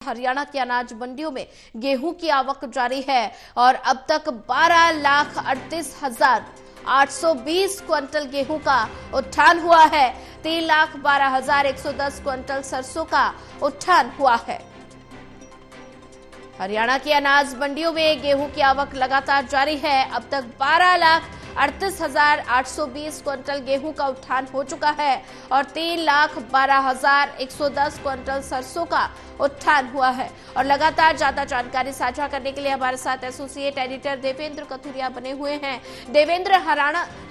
हरियाणा की अनाज मंडियों में गेहूं की आवक जारी है और अब तक 12,38,820 क्विंटल गेहूं का उठान हुआ है। 3,12,110 क्विंटल सरसों का उठान हुआ है। हरियाणा की अनाज मंडियों में गेहूं की आवक लगातार जारी है। अब तक 12,38,820 क्विंटल गेहूं का उठान हो चुका है और 3,12,110 क्विंटल सरसों का उठान हुआ है। और लगातार ज्यादा जानकारी साझा करने के लिए हमारे साथ एसोसिएट एडिटर देवेंद्र कथुरिया बने हुए हैं। देवेंद्र,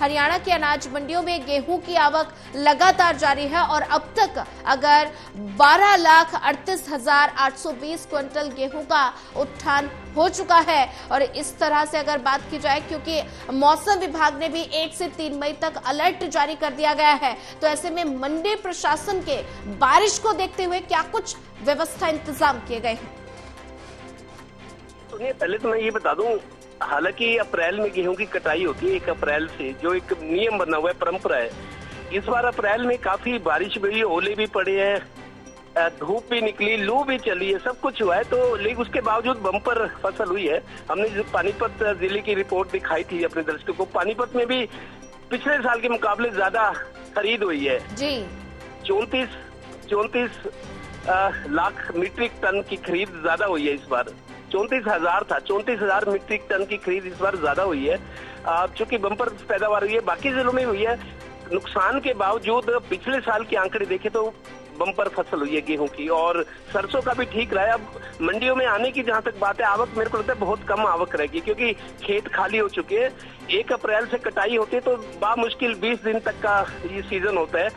हरियाणा की अनाज मंडियों में गेहूं की आवक लगातार जारी है और अब तक अगर 12,38,820 क्विंटल गेहूं का उठान हो चुका है। और इस तरह से अगर बात की जाए, क्योंकि मौसम विभाग ने भी 1 से 3 मई तक अलर्ट जारी कर दिया गया है, तो ऐसे में मंडी प्रशासन के बारिश को देखते हुए क्या कुछ व्यवस्था इंतजाम किए गए हैं? सुनिए, पहले तो मैं ये बता दूं, हालांकि अप्रैल में गेहूं की कटाई होती है 1 अप्रैल से, जो एक नियम बना हुआ है, परंपरा है। इस बार अप्रैल में काफी बारिश हुई, ओले भी पड़े हैं, धूप भी निकली, लू भी चली है, सब कुछ हुआ है। तो लेकिन उसके बावजूद बम्पर फसल हुई है। हमने जो पानीपत जिले की रिपोर्ट दिखाई थी अपने दर्शकों को, पानीपत में भी पिछले साल के मुकाबले ज्यादा खरीद हुई है जी। 34 लाख मीट्रिक टन की खरीद ज्यादा हुई है इस बार। 34,000 था, 34,000 मीट्रिक टन की खरीद इस बार ज्यादा हुई है। चूंकि बम्पर पैदावार हुई है, बाकी जिलों में हुई है। नुकसान के बावजूद पिछले साल के आंकड़े देखे तो बम्पर फसल हुई है गेहूं की, और सरसों का भी ठीक रहा है। अब मंडियों में आने की जहां तक बात है, आवक मेरे को लगता है बहुत कम आवक रहेगी, क्योंकि खेत खाली हो चुके हैं। 1 अप्रैल से कटाई होती है तो बामुश्किल 20 दिन तक का ये सीजन होता है।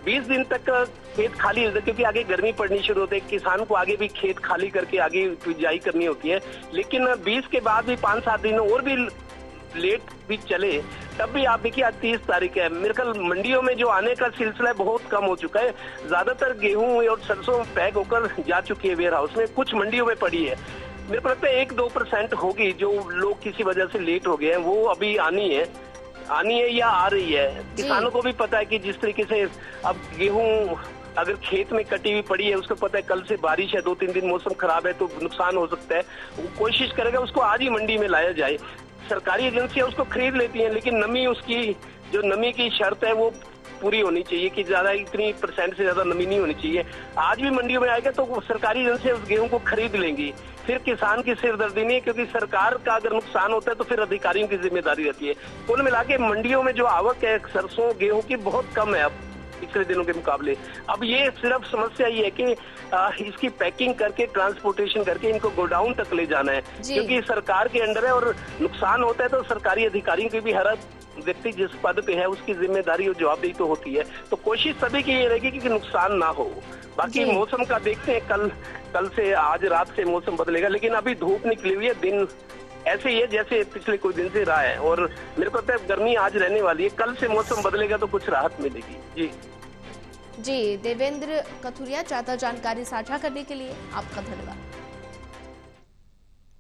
20 दिन तक खेत खाली होता है, क्योंकि आगे गर्मी पड़नी शुरू होती है, किसान को आगे भी खेत खाली करके आगे बिजाई करनी होती है। लेकिन 20 के बाद भी 5-7 दिन और भी लेट भी चले, तब भी आप देखिए आज 30 तारीख है, मेरे ख्याल मंडियों में जो आने का सिलसिला बहुत कम हो चुका है। ज्यादातर गेहूं और सरसों पैक होकर जा चुकी है वेयर हाउस में, कुछ मंडियों में पड़ी है। मेरे को लगता है 1-2% होगी जो लोग किसी वजह से लेट हो गए हैं, वो अभी आनी है या आ रही है। किसानों को भी पता है कि जिस तरीके से अब गेहूं अगर खेत में कटी हुई पड़ी है, उसको पता है कल से बारिश है, 2-3 दिन मौसम खराब है तो नुकसान हो सकता है, वो कोशिश करेगा उसको आज ही मंडी में लाया जाए। सरकारी एजेंसियां उसको खरीद लेती हैं, लेकिन नमी, उसकी जो नमी की शर्त है वो पूरी होनी चाहिए कि ज्यादा इतनी % से ज्यादा नमी नहीं होनी चाहिए। आज भी मंडियों में आएगा तो सरकारी एजेंसियां उस गेहूं को खरीद लेंगी, फिर किसान की सिरदर्दी नहीं है, क्योंकि सरकार का अगर नुकसान होता है तो फिर अधिकारियों की जिम्मेदारी रहती है। कुल मिला के मंडियों में जो आवक है सरसों गेहूं की बहुत कम है अब पिछले दिनों के मुकाबले। अब ये सिर्फ समस्या ये है कि इसकी पैकिंग करके, ट्रांसपोर्टेशन करके इनको गोडाउन तक ले जाना है, क्योंकि सरकार के अंडर है और नुकसान होता है तो सरकारी अधिकारियों की भी, हर व्यक्ति जिस पद पे है उसकी जिम्मेदारी और जवाबदेही तो होती है। तो कोशिश सभी की ये रहेगी कि नुकसान ना हो। बाकी मौसम का देखते हैं, कल से आज रात से मौसम बदलेगा, लेकिन अभी धूप निकली हुई है, दिन ऐसे ही है जैसे पिछले कुछ दिन से रहा है, और मेरे को लगता है गर्मी आज रहने वाली है। कल से मौसम बदलेगा तो कुछ राहत मिलेगी। जी, देवेंद्र कथुरिया, ज्यादा जानकारी साझा करने के लिए आपका धन्यवाद।